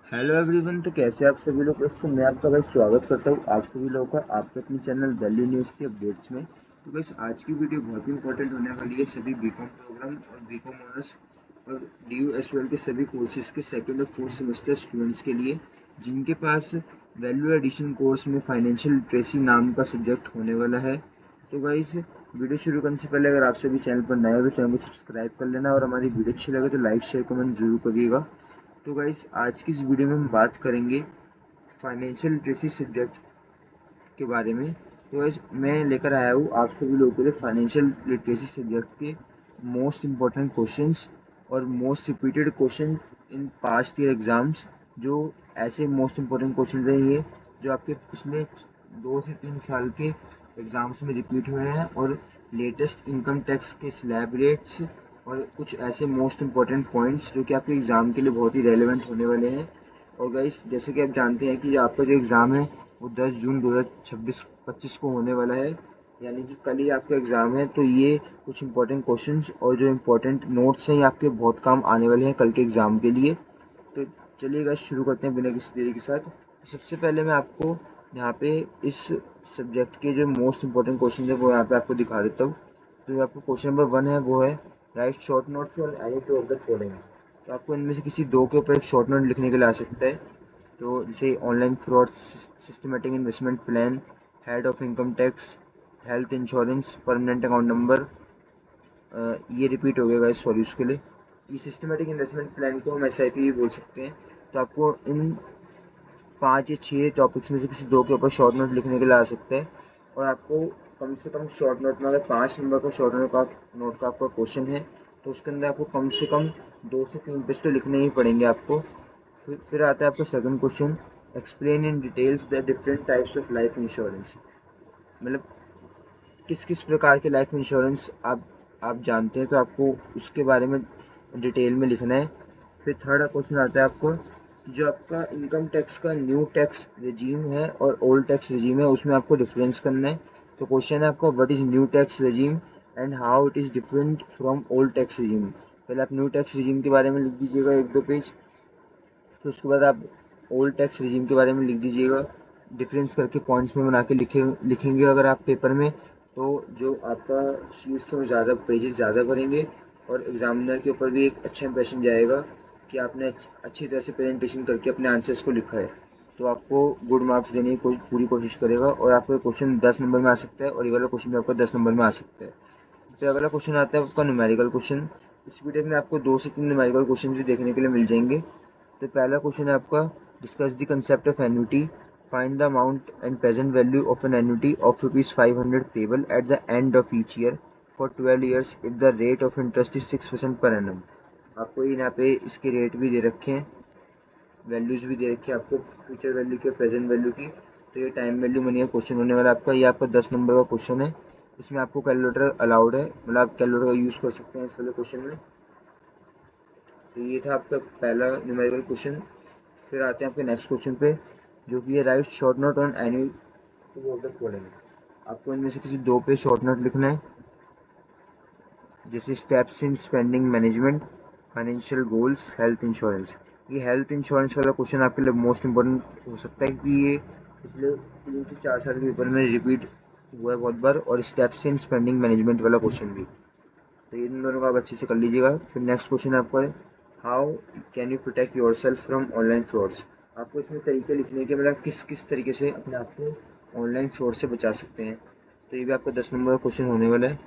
Hello everyone. तो कैसे आप सभी लोग। तो मैं आपका भाई स्वागत करता हूँ आप सभी लोगों का आपके अपने चैनल दिल्ली न्यूज़ के अपडेट्स में। तो बस आज की वीडियो बहुत ही इंपॉर्टेंट होने वाली है सभी बीकॉम प्रोग्राम और बीकॉम ऑनर्स और डी यू एस के सभी कोर्सेज के सेकंड और फोर्थ सेमेस्टर स्टूडेंट्स के लिए, जिनके पास वैल्यू एडिशन कोर्स में फाइनेंशियल लिटरेसी नाम का सब्जेक्ट होने वाला है। तो गाइस, वीडियो शुरू करने से पहले अगर आप सभी चैनल पर नए हो तो चैनल को सब्सक्राइब कर लेना और हमारी वीडियो अच्छी लगे तो लाइक शेयर कमेंट जरूर करिएगा। तो गाइस, आज की इस वीडियो में हम बात करेंगे फाइनेंशियल लिटरेसी सब्जेक्ट के बारे में। तो गाइस, मैं लेकर आया हूँ आप सभी लोगों के लिए फाइनेंशियल लिटरेसी सब्जेक्ट के मोस्ट इम्पॉर्टेंट क्वेश्चंस और most repeated question in past year exams. जो ऐसे मोस्ट इम्पॉर्टेंट क्वेश्चन हैं ये जो आपके पिछले 2 से 3 साल के एग्जाम्स में रिपीट हुए हैं, और लेटेस्ट इनकम टैक्स के स्लैब रेट्स और कुछ ऐसे मोस्ट इम्पॉर्टेंट पॉइंट्स जो कि आपके एग्ज़ाम के लिए बहुत ही रेलेवेंट होने वाले हैं। और गाइस, जैसे कि आप जानते हैं कि आपका जो एग्ज़ाम है वो 10 जून 2026 को होने वाला है, यानी कि कल ही आपका एग्ज़ाम है। तो ये कुछ इंपॉर्टेंट क्वेश्चंस और जो इम्पोर्टेंट नोट्स हैं ये आपके बहुत काम आने वाले हैं कल के एग्ज़ाम के लिए। तो चलिए गाइस, शुरू करते हैं बिना किसी देरी के साथ। तो सबसे पहले मैं आपको यहाँ पे इस सब्जेक्ट के जो मोस्ट इम्पोर्टेंट क्वेश्चन है वो यहाँ पे आपको दिखा देता हूँ। तो आपको क्वेश्चन नंबर 1 है, वो है right short notes on any two of the following. तो आपको इनमें से किसी दो के ऊपर एक शॉर्ट नोट लिखने के लिए आ सकता है। तो जैसे online fraud, systematic investment plan, head of income tax, health insurance, permanent account number. ये रिपीट हो गया गाइस, सॉरी उसके लिए। ये सिस्टमेटिक इन्वेस्टमेंट प्लान को हम SIP भी बोल सकते हैं। तो आपको इन 5 या 6 टॉपिक्स में से किसी दो के ऊपर शॉर्ट नोट लिखने के लिए आ सकते हैं। और आपको कम से कम शॉर्ट नोट में, अगर 5 नंबर का शॉर्ट नोट का आपका क्वेश्चन है तो उसके अंदर आपको कम से कम 2 से 3 पेज तो लिखने ही पड़ेंगे आपको। फिर आता है आपका second question, explain in details the different types of life insurance. मतलब किस किस प्रकार के लाइफ इंश्योरेंस आप जानते हैं, तो आपको उसके बारे में डिटेल में लिखना है। फिर थर्ड क्वेश्चन आता है आपको, जो आपका इनकम टैक्स का न्यू टैक्स रिजीम है और ओल्ड टैक्स रिजीम है उसमें आपको डिफरेंस करना है। तो क्वेश्चन है आपका, what is new tax regime and how it is different from old tax regime. पहले आप न्यू टैक्स रिजीम के बारे में लिख दीजिएगा 1-2 पेज। फिर उसके बाद आप ओल्ड टैक्स रिजीम के बारे में लिख दीजिएगा, डिफरेंस करके पॉइंट्स में बना के लिखेंगे अगर आप पेपर में। तो जो आपका शीट से वो ज़्यादा पेजेस ज़्यादा भरेंगे और एग्जामिनर के ऊपर भी एक अच्छा इंप्रेशन जाएगा कि आपने अच्छी तरह से प्रेजेंटेशन करके अपने आंसर्स को लिखा है। तो आपको गुड मार्क्स देने की पूरी कोशिश करेगा, और आपका क्वेश्चन 10 नंबर में आ सकता है और ये वाला क्वेश्चन भी आपका 10 नंबर में आ सकता है। फिर अगला क्वेश्चन आता है आपका न्यूमेरिकल क्वेश्चन। इस वीडियो में आपको 2 से 3 न्यूमेरिकल क्वेश्चन भी देखने के लिए मिल जाएंगे। तो पहला क्वेश्चन है आपका, discuss the concept of annuity, find the amount and present value of an annuity of ₹500 payable at the end of each year for 12 years if the rate of interest is 6% per annum. आपको यहाँ पे इसके rate भी दे रखे हैं, values भी दे रखी है आपको, फ्यूचर वैल्यू की, प्रेजेंट वैल्यू की। तो ये टाइम वैल्यू मनी का क्वेश्चन होने वाला है आपका। ये आपका 10 नंबर का क्वेश्चन है। इसमें आपको कैलकुलेटर अलाउड है, मतलब आप कैलकुलेटर का यूज़ कर सकते हैं इस वाले क्वेश्चन में। तो ये था आपका पहला न्यूमेरिकल क्वेश्चन। फिर आते हैं आपके नेक्स्ट क्वेश्चन पे, जो कि है right short note on any two of the following. आपको इनमें से किसी दो पे शॉर्ट नोट लिखना है, जैसे steps in spending management, financial goals, health insurance. ये हेल्थ इंश्योरेंस वाला क्वेश्चन आपके लिए मोस्ट इंपॉर्टेंट हो सकता है कि ये पिछले 3 से 4 साल के पेपर में रिपीट हुआ है बहुत बार, और स्टेप्स इन स्पेंडिंग मैनेजमेंट वाला क्वेश्चन भी। तो इन दोनों को आप अच्छे से कर लीजिएगा। फिर नेक्स्ट क्वेश्चन आपका है, how can you protect your self from online frauds. आपको इसमें तरीके लिखने के, मतलब किस किस तरीके से अपने आप को ऑनलाइन फ्रॉड से बचा सकते हैं। तो ये भी आपका 10 नंबर का क्वेश्चन होने वाला है।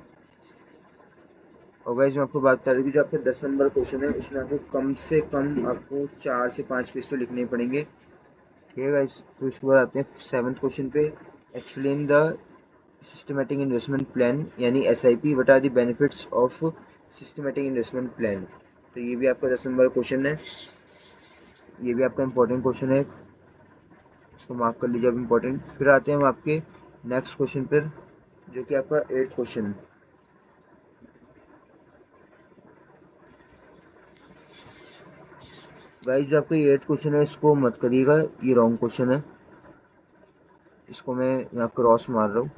और गाइस, मैं आपको बात बता दूँ कि जो आपका 10 नंबर क्वेश्चन है उसमें आपको कम से कम आपको 4 से 5 पेज तो लिखने ही पड़ेंगे। ठीक है गाइस। फिर उसके बाद आते हैं सेवन्थ क्वेश्चन पे, explain the systematic investment plan यानी SIP, what are the benefits of systematic investment plan. तो ये भी आपका 10 नंबर क्वेश्चन है। ये भी आपका इंपॉर्टेंट क्वेश्चन है, इसको मार्क कर लीजिए आप इम्पोर्टेंट। फिर आते हैं हम आपके नेक्स्ट क्वेश्चन पर, जो कि आपका 8th क्वेश्चन। गाइस, जो आपका ये 8th क्वेश्चन है इसको मत करिएगा, ये रॉन्ग क्वेश्चन है। इसको मैं यहाँ क्रॉस मार रहा हूँ,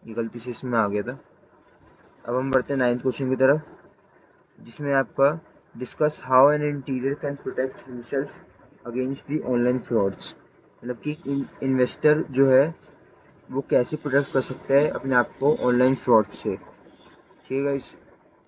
ये गलती से इसमें आ गया था। अब हम बढ़ते हैं 9th क्वेश्चन की तरफ, जिसमें आपका discuss how an interior can protect himself against the online frauds, मतलब कि इन्वेस्टर जो है वो कैसे प्रोटेक्ट कर सकता है अपने आप को ऑनलाइन फ्रॉड से। ठीक है इस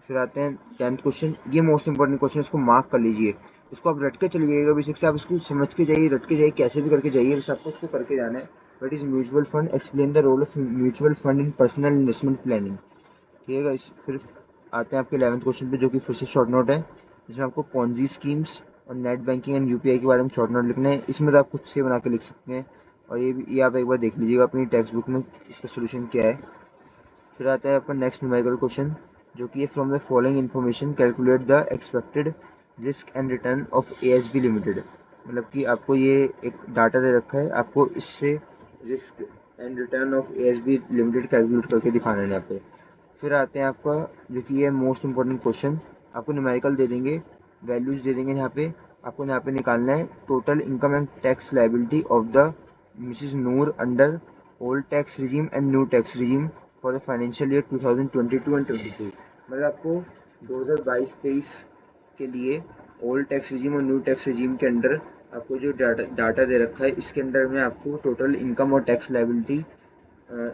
फिर आते हैं 10th क्वेश्चन, ये मोस्ट इंपॉर्टेंट क्वेश्चन, इसको मार्क कर लीजिए, इसको आप रट के चले जाइएगा, बेसिक से आप इसको समझ के जाइए, रट के जाइए, कैसे भी करके जाइए, बस आपको उसको करके जाना है। What is mutual fund, explain the role of mutual fund in personal investment planning. ठीक है इस फिर आते हैं आपके 11th क्वेश्चन पे, जो कि फिर से शॉर्ट नोट है, जिसमें आपको पॉन्जी स्कीम्स और नेट बैंकिंग एंड यूपीआई के बारे में शॉर्ट नोट लिखना है। इसमें तो आप खुद से बना के लिख सकते हैं, और ये आप एक बार देख लीजिएगा अपनी टेक्स्ट बुक में इसका सोल्यूशन क्या है। फिर आता है अपना नेक्स्ट न्यूमेरिकल क्वेश्चन, जो कि from the following information calculate the expected risk and return of ASB limited, मतलब कि आपको ये एक डाटा दे रखा है, आपको इससे risk and return of ASB limited calculate करके दिखाना है यहाँ पे। फिर आते हैं आपका, जो कि ये मोस्ट इंपॉर्टेंट क्वेश्चन, आपको न्यूमेरिकल दे देंगे, वैल्यूज दे देंगे, यहाँ पे आपको यहाँ पे निकालना है total income and tax liability of the Mrs Noor under old tax regime and new tax regime for the financial year 2022 and 23। मतलब आपको 2022-23 के लिए ओल्ड टैक्स रिजीम और न्यू टैक्स रिजीम के अंडर आपको जो डाटा दे रखा है, इसके अंडर में आपको टोटल इनकम और टैक्स लायबिलिटी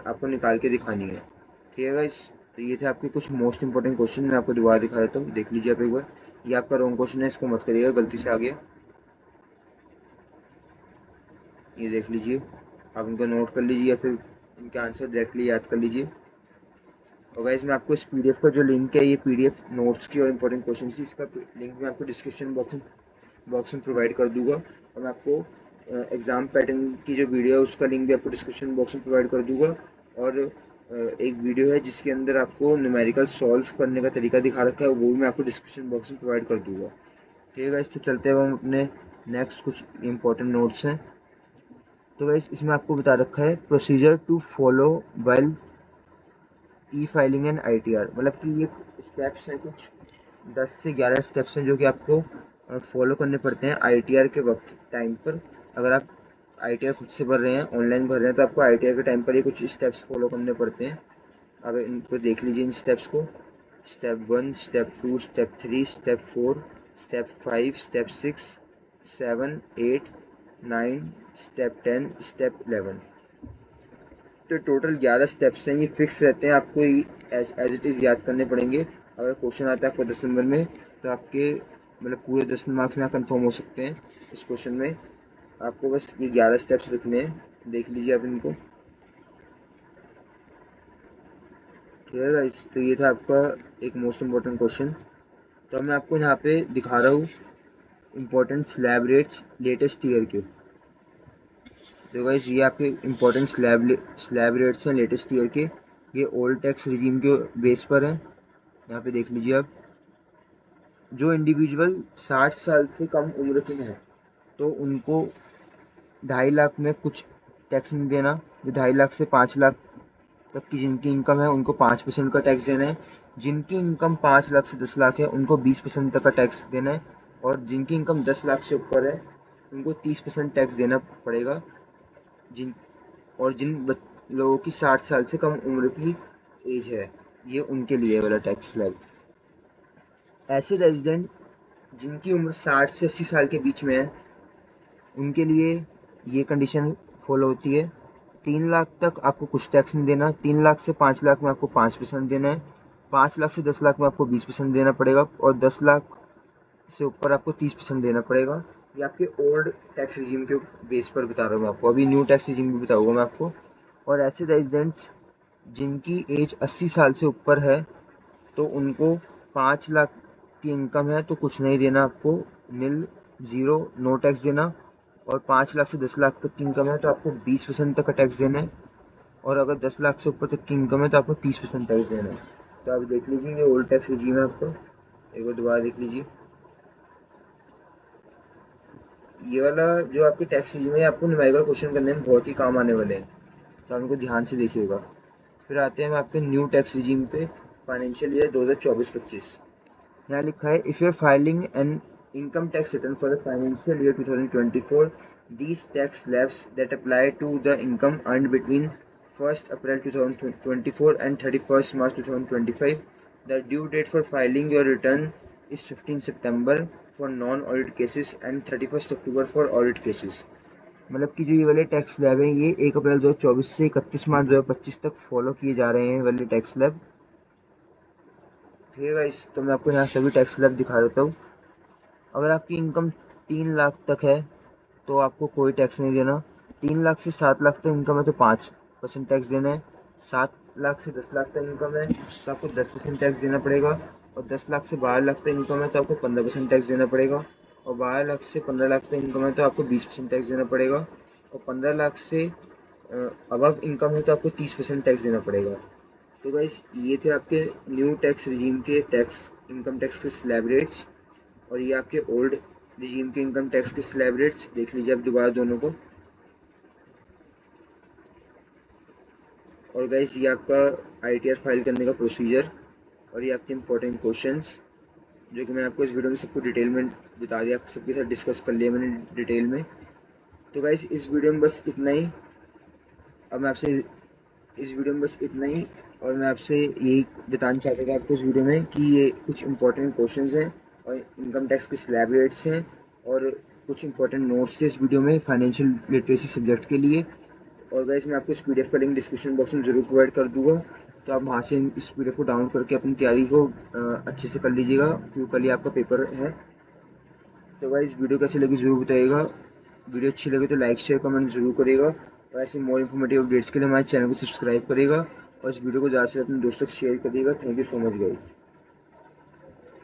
आपको निकाल के दिखानी है। ठीक है गाइस, तो ये थे आपके कुछ मोस्ट इंपॉर्टेंट क्वेश्चन, मैं आपको दोबारा दिखा देता हूँ, देख लीजिए आप एक बार। ये आपका रॉन्ग क्वेश्चन है, इसको मत करिएगा, गलती से आ गया, ये देख लीजिए, आप इनको नोट कर लीजिए या फिर इनके आंसर डायरेक्टली याद कर लीजिए। और गाइस मैं आपको इस पीडीएफ का जो लिंक है, ये पीडीएफ नोट्स की और इंपॉर्टेंट क्वेश्चन की, इसका लिंक मैं आपको डिस्क्रिप्शन बॉक्स में प्रोवाइड कर दूंगा, और मैं आपको एग्ज़ाम पैटर्न की जो वीडियो है उसका लिंक भी आपको डिस्क्रिप्शन बॉक्स में प्रोवाइड कर दूंगा। और एक वीडियो है जिसके अंदर आपको न्यूमेरिकल सॉल्व करने का तरीका दिखा रखा है, वो भी मैं आपको डिस्क्रिप्शन बॉक्स में प्रोवाइड कर दूंगा। ठीक है गाइस, तो चलते हैं हम अपने नेक्स्ट कुछ इंपॉर्टेंट नोट्स हैं। तो गाइस इसमें आपको बता रखा है procedure to follow while e filing and ITR, मतलब कि ये स्टेप्स हैं कुछ 10 से 11 स्टेप्स हैं जो कि आपको फॉलो करने पड़ते हैं ITR के वक्त टाइम पर। अगर आप ITR खुद से भर रहे हैं, ऑनलाइन भर रहे हैं, तो आपको ITR के टाइम पर ये कुछ स्टेप्स फॉलो करने पड़ते हैं। अब इनको देख लीजिए इन स्टेप्स को, step 1, step 2, step 3, step 4, step 5, step 6, 7, 8, 9, step 10, step 11। तो टोटल 11 स्टेप्स हैं, ये फिक्स रहते हैं, आपको एज इट इज़ याद करने पड़ेंगे। अगर क्वेश्चन आता है आपको 10 नंबर में, तो आपके मतलब पूरे 10 मार्क्स यहाँ कन्फर्म हो सकते हैं इस क्वेश्चन में। आपको बस ये 11 स्टेप्स लिखने हैं, देख लीजिए आप इनको। ठीक है गाइस, तो ये था आपका एक मोस्ट इम्पॉर्टेंट क्वेश्चन। तो मैं आपको यहाँ पे दिखा रहा हूँ important slab rates latest year के। तो गाइस ये आपके इम्पोर्टेंट स्लैब रेट्स हैं लेटेस्ट ईयर के, ये ओल्ड टैक्स रिजीम के बेस पर हैं। यहाँ पे देख लीजिए आप, जो इंडिविजुअल 60 साल से कम उम्र के हैं तो उनको 2.5 लाख में कुछ टैक्स नहीं देना, जो 2.5 लाख से 5 लाख तक की जिनकी इनकम है उनको 5% का टैक्स देना है, जिनकी इनकम 5 लाख से 10 लाख है उनको 20% तक का टैक्स देना है, और जिनकी इनकम 10 लाख से ऊपर है उनको 30% टैक्स देना पड़ेगा। जिन और लोगों की 60 साल से कम उम्र की एज है, ये उनके लिए वाला टैक्स स्लैब। ऐसे रेजिडेंट जिनकी उम्र 60 से 80 साल के बीच में है, उनके लिए ये कंडीशन फॉलो होती है, 3 लाख तक आपको कुछ टैक्स नहीं देना, 3 लाख से 5 लाख में आपको 5% देना है, 5 लाख से 10 लाख में आपको 20% देना पड़ेगा, और 10 लाख से ऊपर आपको 30% देना पड़ेगा। ये आपके ओल्ड टैक्स रिजीम के बेस पर बता रहा हूँ मैं आपको, अभी न्यू टैक्स रिजीम भी बताऊँगा मैं आपको। और ऐसे रेजिडेंट्स जिनकी एज 80 साल से ऊपर है तो उनको 5 लाख की इनकम है तो कुछ नहीं देना आपको, नील, ज़ीरो, नो टैक्स देना। और 5 लाख से 10 लाख तक की इनकम है तो आपको 20% तक का टैक्स देना है, और अगर 10 लाख से ऊपर तक की इनकम है तो आपको 30% टैक्स देना है। तो आप देख लीजिए ये ओल्ड टैक्स रिजीम है आपको, एक बार दोबारा देख लीजिए। ये वाला जो आपके टैक्स रिजीम है आपको न्यूमेरिकल क्वेश्चन करने में बहुत ही काम आने वाले हैं, तो हमको ध्यान से देखिएगा। फिर आते हैं हम आपके न्यू टैक्स रिजीम पे, फाइनेंशियल ईयर 2024-25। यहाँ लिखा है if you are filing an income tax return for the financial year 2024, these tax slabs that apply to the income earned between 1st April 2024 and 31st March 2025. The due date for filing your return is 15 September for non audit cases and 31 October for audit cases. मतलब कि जो ये वाले tax slab हैं ये 1 अप्रैल 2024 से 31 मार्च 2025 तक follow किए जा रहे हैं वाले टैक्स स्लैब। ठीक है गाइस, तो मैं आपको यहाँ सभी टैक्स स्लैब दिखा देता हूँ। अगर आपकी इनकम 3 लाख तक है तो आपको कोई टैक्स नहीं देना। 3 लाख से 7 लाख तक इनकम है तो 5% टैक्स देना है। 7 लाख से 10 लाख तक इनकम है तो आपको 10% टैक्स देना पड़ेगा। और 10 लाख से 12 लाख तक इनकम है तो आपको 15% टैक्स देना पड़ेगा। और 12 लाख से 15 लाख तक इनकम है तो आपको 20% टैक्स देना पड़ेगा। और 15 लाख से अबव इनकम है तो आपको 30% टैक्स देना पड़ेगा। तो गाइस ये थे आपके न्यू टैक्स रिजीम के टैक्स इनकम टैक्स के स्लैब रेट्स, और ये आपके ओल्ड रिजीम के इनकम टैक्स के स्लैब रेट्स देख लीजिए आप दोबारा दोनों को। और गाइस ये आपका आईटीआर फाइल करने का प्रोसीजर, और ये आपके इंपॉर्टेंट क्वेश्चंस जो कि मैंने आपको इस वीडियो में सबको डिटेल में बता दिया, आप सबके साथ डिस्कस कर लिया मैंने डिटेल में। तो गाइस इस वीडियो में बस इतना ही। अब मैं आपसे इस वीडियो में बस इतना ही, और मैं आपसे यही बताना चाहता था आपको इस वीडियो में कि ये कुछ इंपॉर्टेंट क्वेश्चंस हैं और इनकम टैक्स के स्लैब रेट्स हैं, और कुछ इंपॉर्टेंट नोट्स थे इस वीडियो में फाइनेंशियल लिटरेसी सब्जेक्ट के लिए। और गाइस मैं आपको इस पीडीएफ का लिंक डिस्क्रिप्शन बॉक्स में ज़रूर प्रोवाइड कर दूंगा, तो आप वहाँ से इस पीडीएफ को डाउनलोड करके अपनी तैयारी को अच्छे से कर लीजिएगा, क्योंकि कल ही आपका पेपर है। तो गाइस वीडियो कैसी लगी ज़रूर बताइएगा। वीडियो अच्छी लगे तो लाइक शेयर कमेंट जरूर करिएगा, और ऐसे मोर इन्फॉर्मेटिव अपडेट्स के लिए हमारे चैनल को सब्सक्राइब करिएगा, और इस वीडियो को ज़्यादा से अपने दोस्तों को शेयर करिएगा। Thank you so much guys.